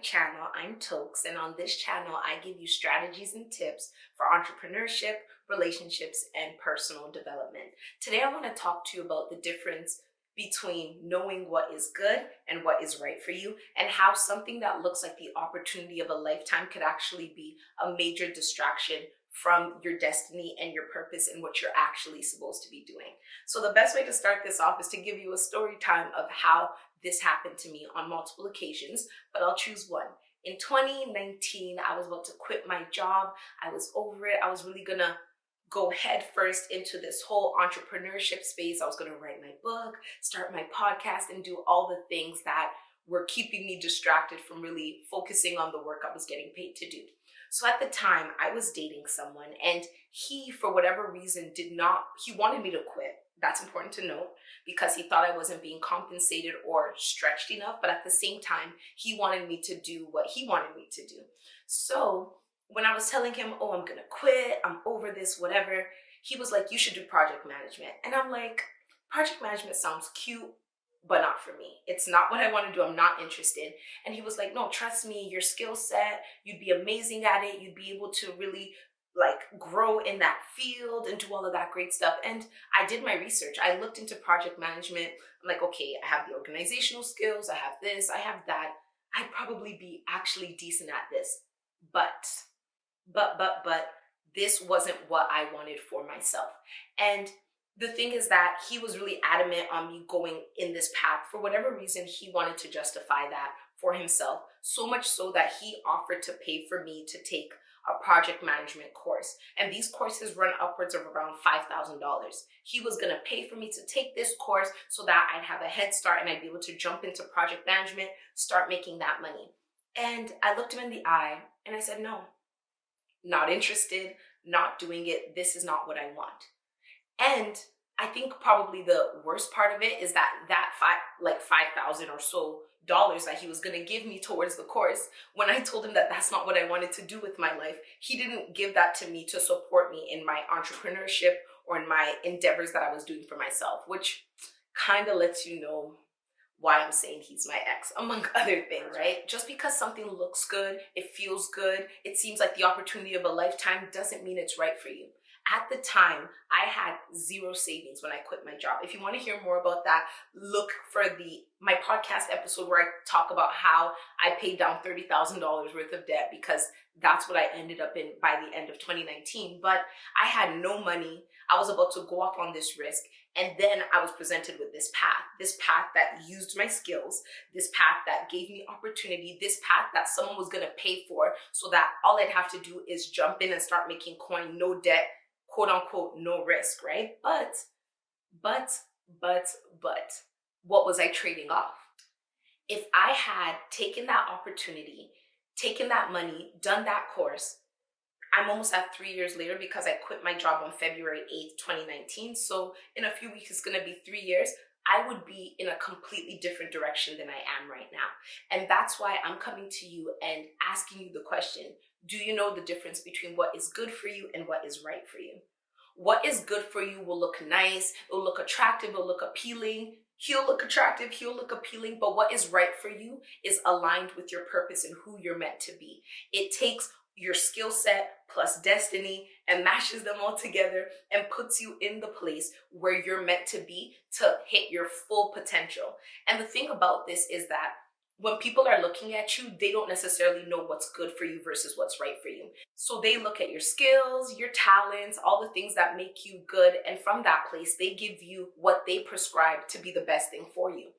channel. I'm Toks, and on this channel, I give you strategies and tips for entrepreneurship, relationships, and personal development. Today, I want to talk to you about the difference between knowing what is good and what is right for you, and how something that looks like the opportunity of a lifetime could actually be a major distraction from your destiny and your purpose and what you're actually supposed to be doing. So the best way to start this off is to give you a story time of how this happened to me on multiple occasions, but I'll choose one. In 2019, I was about to quit my job. I was over it. I was really gonna go head first into this whole entrepreneurship space. I was gonna write my book, start my podcast, and do all the things that were keeping me distracted from really focusing on the work I was getting paid to do. So at the time, I was dating someone, and he, for whatever reason, he wanted me to quit. That's important to note, because he thought I wasn't being compensated or stretched enough, but at the same time, he wanted me to do what he wanted me to do. So when I was telling him, oh, I'm gonna quit, I'm over this, whatever, he was like, you should do project management. And I'm like, project management sounds cute, but not for me. It's not what I want to do. I'm not interested. And he was like, no, trust me, your skill set, you'd be amazing at it. You'd be able to really grow in that field and do all of that great stuff. And I did my research. I looked into project management. I'm like, okay, I have the organizational skills. I have this, I have that. I'd probably be actually decent at this. But this wasn't what I wanted for myself. And the thing is that he was really adamant on me going in this path. For whatever reason, he wanted to justify that for himself, so much so that he offered to pay for me to take a project management course. And these courses run upwards of around $5,000. He was gonna pay for me to take this course so that I'd have a head start and I'd be able to jump into project management, start making that money. And I looked him in the eye and I said, no, not interested, not doing it. This is not what I want. And I think probably the worst part of it is that $5,000 or so that he was going to give me towards the course, when I told him that that's not what I wanted to do with my life, he didn't give that to me to support me in my entrepreneurship or in my endeavors that I was doing for myself, which kind of lets you know why I'm saying he's my ex, among other things, right? Just because something looks good, it feels good, it seems like the opportunity of a lifetime, doesn't mean it's right for you. At the time, I had zero savings when I quit my job. If you want to hear more about that, look for my podcast episode where I talk about how I paid down $30,000 worth of debt, because that's what I ended up in by the end of 2019. But I had no money. I was about to go off on this risk. And then I was presented with this path that used my skills, this path that gave me opportunity, this path that someone was going to pay for, so that all I'd have to do is jump in and start making coin, no debt, quote unquote, no risk, right? But, what was I trading off? If I had taken that opportunity, taken that money, done that course, I'm almost at 3 years later, because I quit my job on February 8th, 2019. So in a few weeks, it's going to be 3 years. I would be in a completely different direction than I am right now. And that's why I'm coming to you and asking you the question, do you know the difference between what is good for you and what is right for you? What is good for you will look nice, it will look attractive, it will look appealing. He'll look attractive, he'll look appealing, but what is right for you is aligned with your purpose and who you're meant to be. It takes your skill set plus destiny and mashes them all together and puts you in the place where you're meant to be to hit your full potential. And the thing about this is that when people are looking at you, they don't necessarily know what's good for you versus what's right for you. So they look at your skills, your talents, all the things that make you good. And from that place, they give you what they prescribe to be the best thing for you.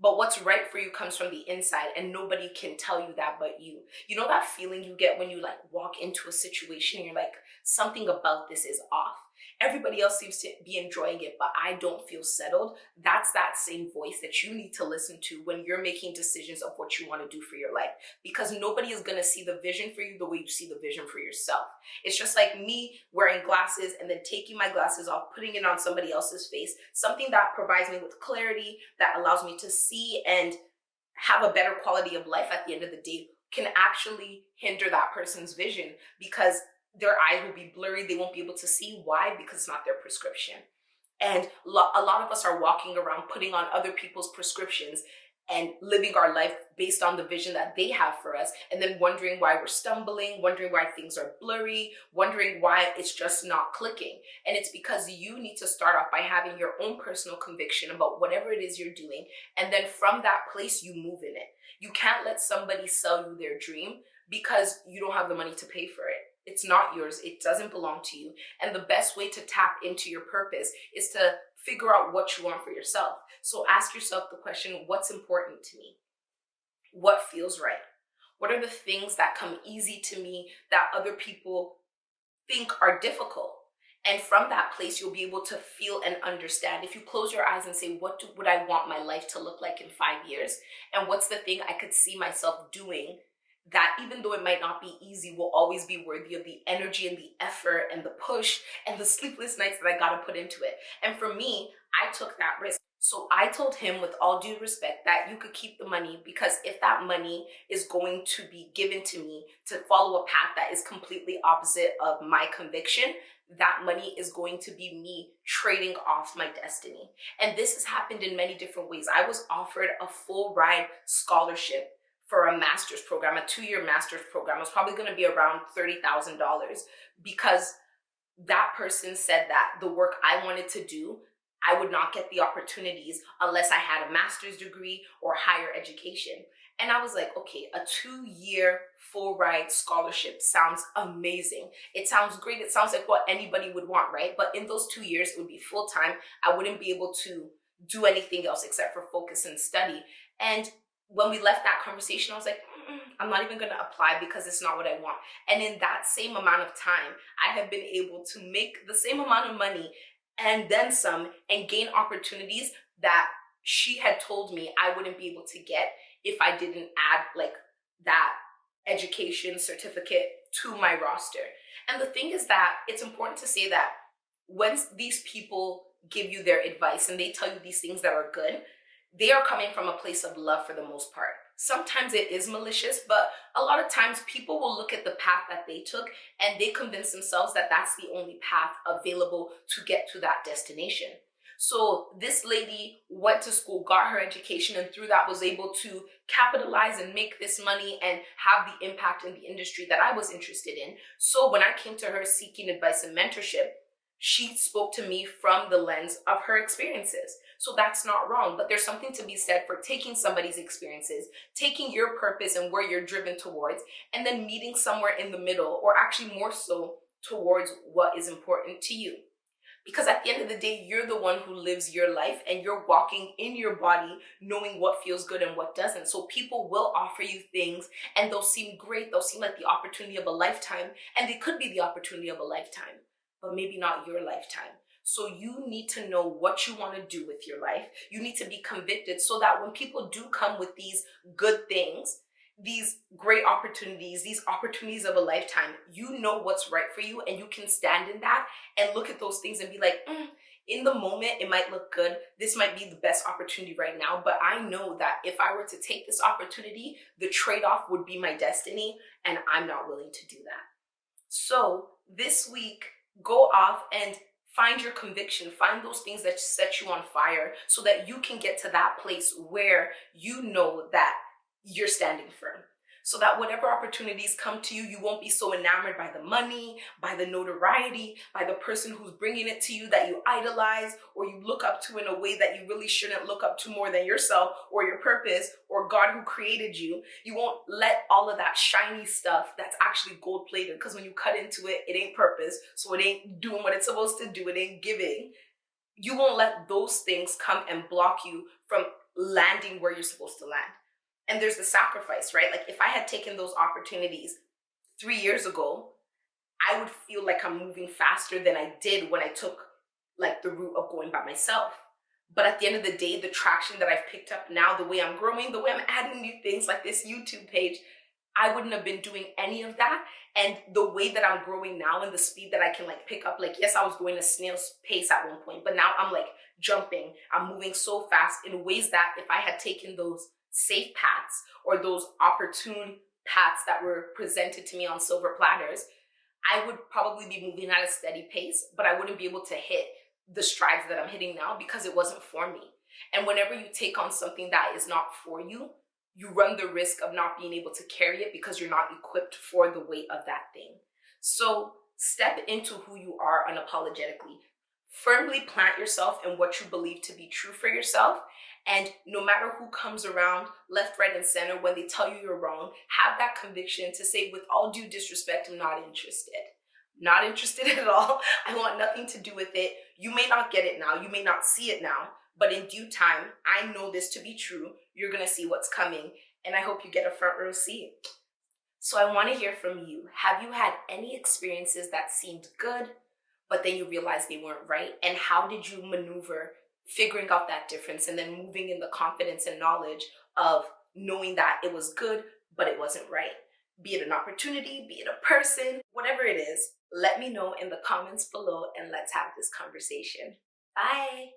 But what's right for you comes from the inside, and nobody can tell you that but you. You know that feeling you get when you walk into a situation and you're like, something about this is off. Everybody else seems to be enjoying it, but I don't feel settled. That's that same voice that you need to listen to when you're making decisions of what you want to do for your life. Because nobody is going to see the vision for you the way you see the vision for yourself. It's just like me wearing glasses and then taking my glasses off, putting it on somebody else's face. Something that provides me with clarity, that allows me to see and have a better quality of life at the end of the day, can actually hinder that person's vision, because their eyes will be blurry. They won't be able to see. Why? Because it's not their prescription. And a lot of us are walking around putting on other people's prescriptions and living our life based on the vision that they have for us, and then wondering why we're stumbling, wondering why things are blurry, wondering why it's just not clicking. And it's because you need to start off by having your own personal conviction about whatever it is you're doing, and then from that place, you move in it. You can't let somebody sell you their dream because you don't have the money to pay for it. It's not yours. It doesn't belong to you. And the best way to tap into your purpose is to figure out what you want for yourself. So ask yourself the question, what's important to me? What feels right? What are the things that come easy to me that other people think are difficult? And from that place, you'll be able to feel and understand. If you close your eyes and say, would I want my life to look like in 5 years? And what's the thing I could see myself doing that, even though it might not be easy, will always be worthy of the energy and the effort and the push and the sleepless nights that I got to put into it. And for me, I took that risk. So I told him, with all due respect, that you could keep the money, because if that money is going to be given to me to follow a path that is completely opposite of my conviction, that money is going to be me trading off my destiny. And this has happened in many different ways. I was offered a full ride scholarship for a master's program, a 2-year master's program. It was probably going to be around $30,000, because that person said that the work I wanted to do, I would not get the opportunities unless I had a master's degree or higher education. And I was like, okay, a 2-year full ride scholarship sounds amazing. It sounds great. It sounds like what anybody would want, right? But in those 2 years, it would be full time. I wouldn't be able to do anything else except for focus and study. And when we left that conversation, I was like, I'm not even going to apply because it's not what I want. And in that same amount of time, I have been able to make the same amount of money and then some, and gain opportunities that she had told me I wouldn't be able to get if I didn't add like that education certificate to my roster. And the thing is that it's important to say that when these people give you their advice and they tell you these things that are good, they are coming from a place of love for the most part. Sometimes it is malicious, but a lot of times people will look at the path that they took and they convince themselves that that's the only path available to get to that destination. So this lady went to school, got her education, and through that was able to capitalize and make this money and have the impact in the industry that I was interested in. So when I came to her seeking advice and mentorship, she spoke to me from the lens of her experiences. So that's not wrong, but there's something to be said for taking somebody's experiences, taking your purpose and where you're driven towards, and then meeting somewhere in the middle, or actually more so towards what is important to you. Because at the end of the day, you're the one who lives your life, and you're walking in your body knowing what feels good and what doesn't. So people will offer you things and they'll seem great. They'll seem like the opportunity of a lifetime, and they could be the opportunity of a lifetime, but maybe not your lifetime. So you need to know what you want to do with your life. You need to be convicted so that when people do come with these good things, these great opportunities, these opportunities of a lifetime, you know what's right for you, and you can stand in that and look at those things and be like, in the moment, it might look good. This might be the best opportunity right now, but I know that if I were to take this opportunity, the trade-off would be my destiny, and I'm not willing to do that. So this week, go off and find your conviction, find those things that set you on fire so that you can get to that place where you know that you're standing firm. So that whatever opportunities come to you, you won't be so enamored by the money, by the notoriety, by the person who's bringing it to you that you idolize or you look up to in a way that you really shouldn't look up to more than yourself or your purpose or God who created you. You won't let all of that shiny stuff that's actually gold plated, because when you cut into it, it ain't purpose. So it ain't doing what it's supposed to do. It ain't giving. You won't let those things come and block you from landing where you're supposed to land. And there's the sacrifice, right? Like if I had taken those opportunities 3 years ago, I would feel like I'm moving faster than I did when I took like the route of going by myself. But at the end of the day, the traction that I've picked up now, the way I'm growing, the way I'm adding new things like this YouTube page, I wouldn't have been doing any of that. And the way that I'm growing now and the speed that I can like pick up, like, yes, I was going a snail's pace at one point, but now I'm like jumping. I'm moving so fast in ways that if I had taken those safe paths or those opportune paths that were presented to me on silver platters, I would probably be moving at a steady pace, but I wouldn't be able to hit the strides that I'm hitting now because it wasn't for me. And whenever you take on something that is not for you, you run the risk of not being able to carry it because you're not equipped for the weight of that thing. So step into who you are unapologetically. Firmly plant yourself in what you believe to be true for yourself. And no matter who comes around, left, right, and center, when they tell you you're wrong, have that conviction to say, with all due disrespect, I'm not interested. Not interested at all. I want nothing to do with it. You may not get it now. You may not see it now. But in due time, I know this to be true. You're going to see what's coming. And I hope you get a front row seat. So I want to hear from you. Have you had any experiences that seemed good, but then you realized they weren't right? And how did you maneuver figuring out that difference and then moving in the confidence and knowledge of knowing that it was good, but it wasn't right? Be it an opportunity, be it a person, whatever it is, let me know in the comments below and let's have this conversation. Bye.